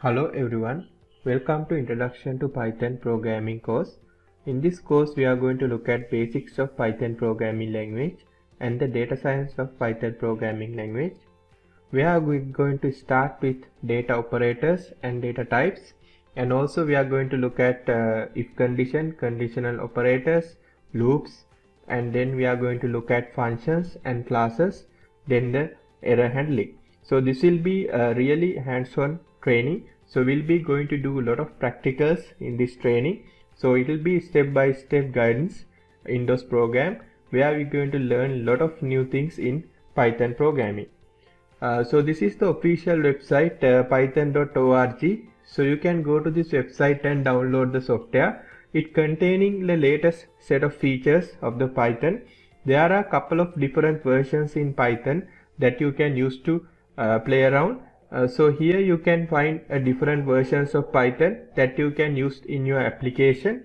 Hello everyone, welcome to Introduction to Python Programming course. In this course we are going to look at basics of Python programming language and the data science of Python programming language. We are going to start with data operators and data types, and also we are going to look at if condition, conditional operators, loops, and then we are going to look at functions and classes, then the error handling. So this will be a really hands-on training. So we'll be going to do a lot of practicals in this training. So it will be step-by-step guidance in those program where we're going to learn a lot of new things in Python programming. So this is the official website python.org. So you can go to this website and download the software. It containing the latest set of features of the Python. There are a couple of different versions in Python that you can use to play around. So here you can find different versions of Python that you can use in your application.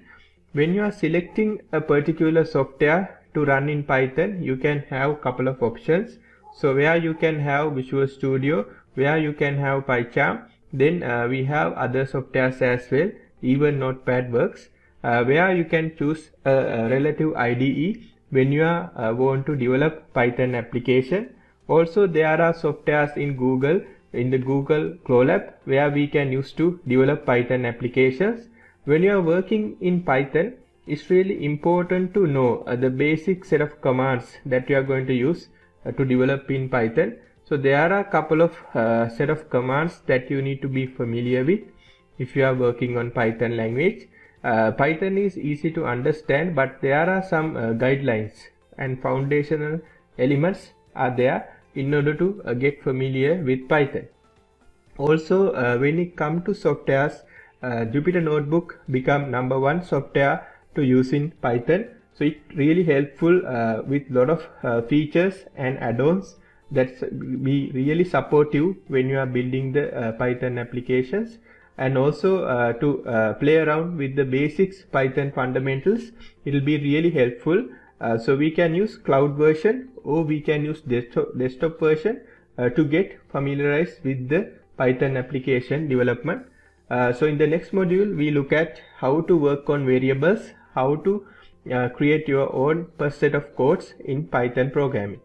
When you are selecting a particular software to run in Python, you can have a couple of options. So where you can have Visual Studio, where you can have PyCharm, then we have other softwares as well, even Notepad works, where you can choose a relative IDE when you are want to develop Python application. Also there are softwares in Google, in the Google Colab, where we can use to develop Python applications. When you are working in Python, it's really important to know the basic set of commands that you are going to use to develop in Python. So there are a couple of set of commands that you need to be familiar with if you are working on Python language. Python is easy to understand, but there are some guidelines and foundational elements are there in order to get familiar with Python. Also when it comes to softwares, Jupyter Notebook become #1 software to use in Python. So it really helpful with lot of features and add-ons that be really supportive when you are building the Python applications, and also to play around with the basics Python fundamentals. It will be really helpful. So we can use cloud version or we can use desktop version to get familiarized with the Python application development. So in the next module we look at how to work on variables, how to create your own per set of codes in Python programming.